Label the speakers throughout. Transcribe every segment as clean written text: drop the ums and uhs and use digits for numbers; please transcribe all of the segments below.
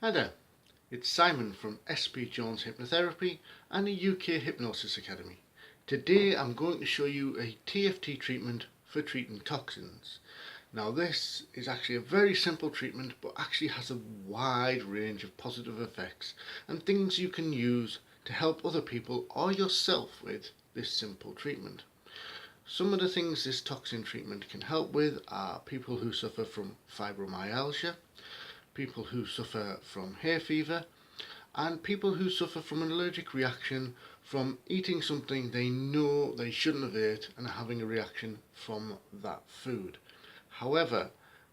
Speaker 1: Hi there, it's Simon from SPJones Hypnotherapy and the UK Hypnosis Academy. Today I'm going to show you a TFT treatment for treating toxins. Now this is actually a very simple treatment but actually has a wide range of positive effects and things you can use to help other people or yourself with this simple treatment. Some of the things this toxin treatment can help with are people who suffer from fibromyalgia, people who suffer from hay fever, and people who suffer from an allergic reaction from eating something they know they shouldn't have ate and having a reaction from that food. However,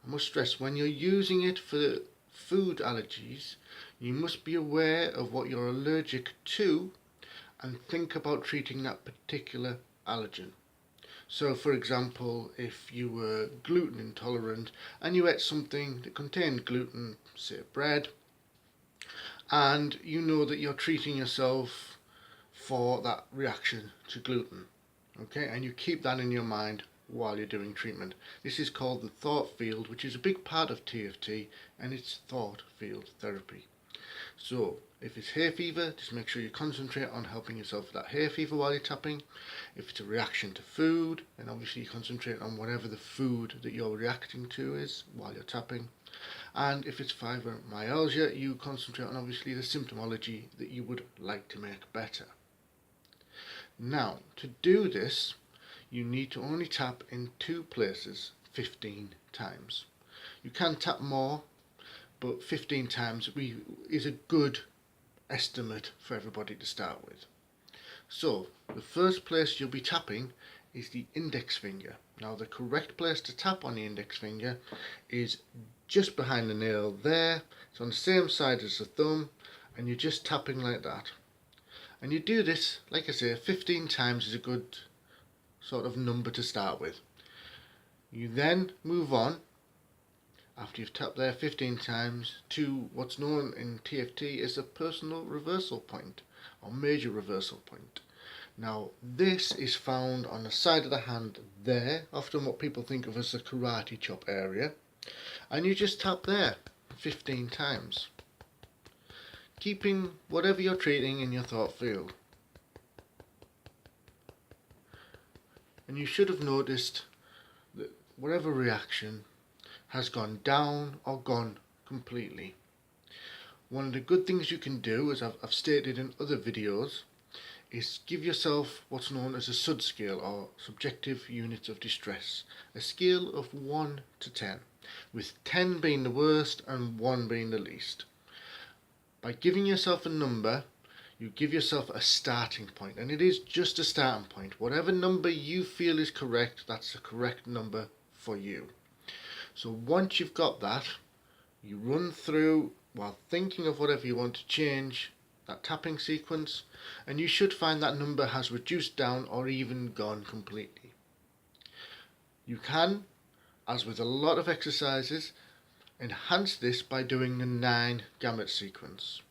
Speaker 1: I must stress, when you're using it for food allergies, you must be aware of what you're allergic to and think about treating that particular allergen. So for example, if you were gluten intolerant and you ate something that contained gluten, say bread, and you know that you're treating yourself for that reaction to gluten, okay, and you keep that in your mind while you're doing treatment. This is called the thought field, which is a big part of TFT, and it's thought field therapy. So if it's hay fever, just make sure you concentrate on helping yourself with that hay fever while you're tapping. If it's a reaction to food, then obviously you concentrate on whatever the food that you're reacting to is while you're tapping. And if it's fibromyalgia, you concentrate on obviously the symptomology that you would like to make better. Now, to do this, you need to only tap in two places 15 times. You can tap more, but 15 times is a good estimate for everybody to start with. So the first place you'll be tapping is the index finger. Now the correct place to tap on the index finger is just behind the nail there. It's on the same side as the thumb, and you're just tapping like that. And you do this, like I say, 15 times is a good sort of number to start with. You then move on, after you've tapped there 15 times, to what's known in TFT as a personal reversal point or major reversal point. Now this is found on the side of the hand there, often what people think of as the karate chop area, and you just tap there 15 times, keeping whatever you're treating in your thought field. And you should have noticed that whatever reaction has gone down or gone completely. One of the good things you can do, as I've stated in other videos, is give yourself what's known as a SUD scale, or subjective units of distress, a scale of 1 to 10, with 10 being the worst and 1 being the least. By giving yourself a number, you give yourself a starting point, and it is just a starting point. Whatever number you feel is correct, that's the correct number for you. So once you've got that, you run through, while thinking of whatever you want to change, that tapping sequence, and you should find that number has reduced down or even gone completely. You can, as with a lot of exercises, enhance this by doing the 9 gamut sequence.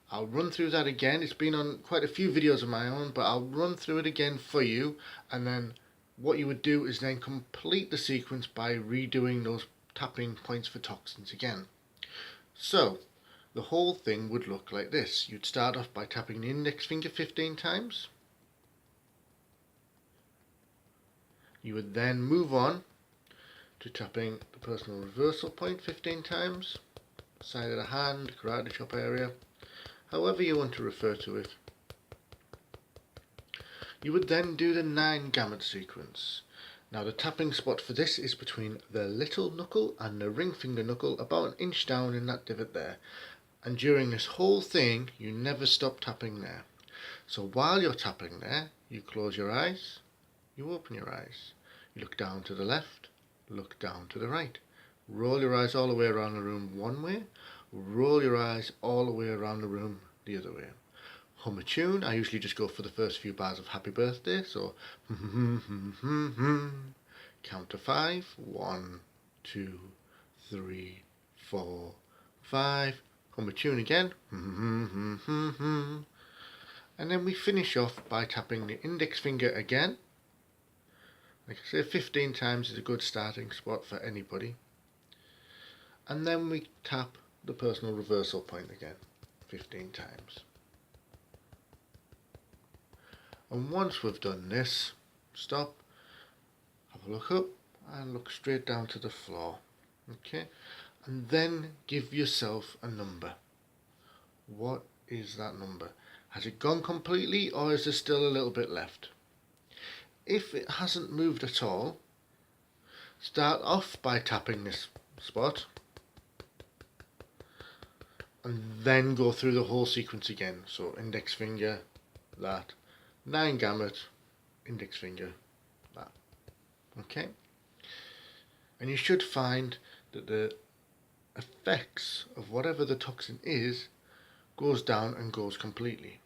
Speaker 1: I'll run through that again. It's been on quite a few videos of my own, but I'll run through it again for you, and then what you would do is then complete the sequence by redoing those tapping points for toxins again. So the whole thing would look like this. You'd start off by tapping the index finger 15 times. You would then move on to tapping the personal reversal point 15 times, side of the hand, karate chop area, however you want to refer to it. You would then do the 9 gamut sequence. Now the tapping spot for this is between the little knuckle and the ring finger knuckle, about an inch down in that divot there. And during this whole thing, you never stop tapping there. So while you're tapping there, you close your eyes, you open your eyes, you look down to the left, look down to the right. Roll your eyes all the way around the room one way, roll your eyes all the way around the room the other way. Hum a tune. I usually just go for the first few bars of Happy Birthday, so count to 5, 1, 2, 3, 4, 5, hum a tune again, and then we finish off by tapping the index finger again. Like I say, 15 times is a good starting spot for anybody. And then we tap the personal reversal point again 15 times. And once we've done this, stop, have a look up and look straight down to the floor. Okay, and then give yourself a number. What is that number? Has it gone completely, or is there still a little bit left? If it hasn't moved at all, start off by tapping this spot and then go through the whole sequence again. So index finger, that, 9 gamut, index finger, that. Okay, and you should find that the effects of whatever the toxin is goes down and goes completely.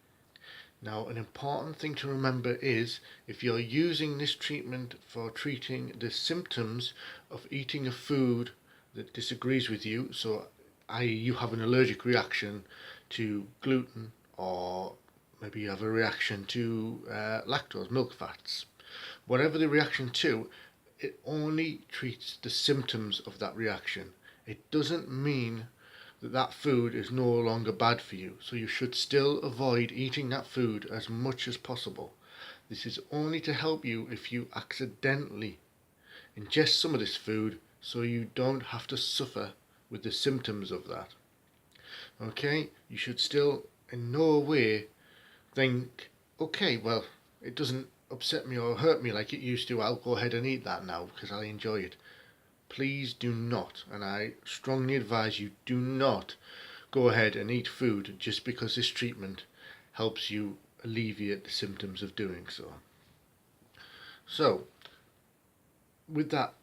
Speaker 1: Now, an important thing to remember is if you're using this treatment for treating the symptoms of eating a food that disagrees with you, so i.e. you have an allergic reaction to gluten, or maybe you have a reaction to lactose, milk fats, whatever the reaction to, it only treats the symptoms of that reaction. It doesn't mean that that food is no longer bad for you, so you should still avoid eating that food as much as possible. This is only to help you if you accidentally ingest some of this food, so you don't have to suffer with the symptoms of that. Okay, you should still in no way think, okay, well, it doesn't upset me or hurt me like it used to, I'll go ahead and eat that now because I enjoy it. Please do not, and I strongly advise you, do not go ahead and eat food just because this treatment helps you alleviate the symptoms of doing so. So, with that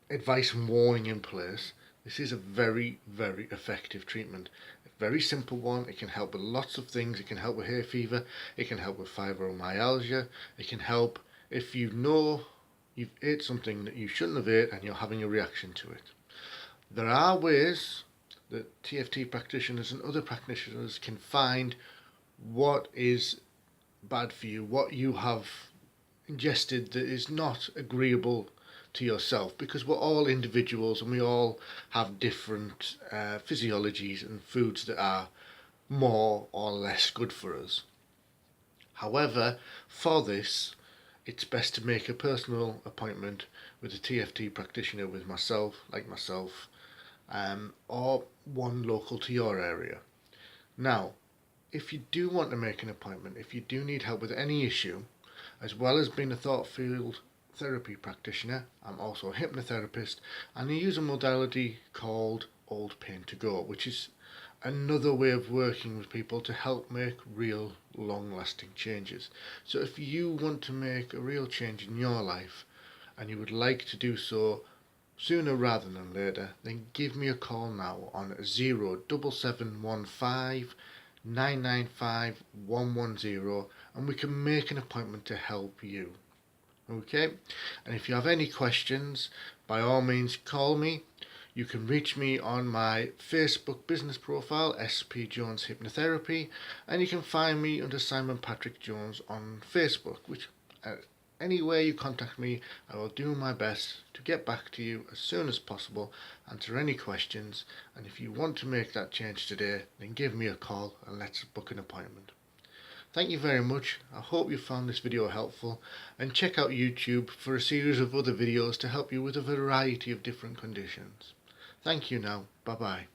Speaker 1: advice and warning in place, this is a very, very effective treatment. A very simple one. It can help with lots of things. It can help with hay fever. It can help with fibromyalgia. It can help if you know you've ate something that you shouldn't have ate and you're having a reaction to it. There are ways that TFT practitioners and other practitioners can find what is bad for you, what you have ingested that is not agreeable to yourself, because we're all individuals and we all have different physiologies and foods that are more or less good for us. However, for this, it's best to make a personal appointment with a TFT practitioner with myself, or one local to your area. Now, if you do want to make an appointment, if you do need help with any issue, as well as being a thought field therapy practitioner, I'm also a hypnotherapist, and I use a modality called Old Pain to Go, which is another way of working with people to help make real long-lasting changes. So if you want to make a real change in your life and you would like to do so sooner rather than later, then give me a call now on 07715 995 110 and we can make an appointment to help you. Okay, and if you have any questions, by all means call me. You can reach me on my Facebook business profile, SPJones Hypnotherapy, and you can find me under Simon Patrick Jones on Facebook, which any way you contact me, I will do my best to get back to you as soon as possible, answer any questions, and if you want to make that change today, then give me a call and let's book an appointment. Thank you very much. I hope you found this video helpful, and check out YouTube for a series of other videos to help you with a variety of different conditions. Thank you now. Bye bye.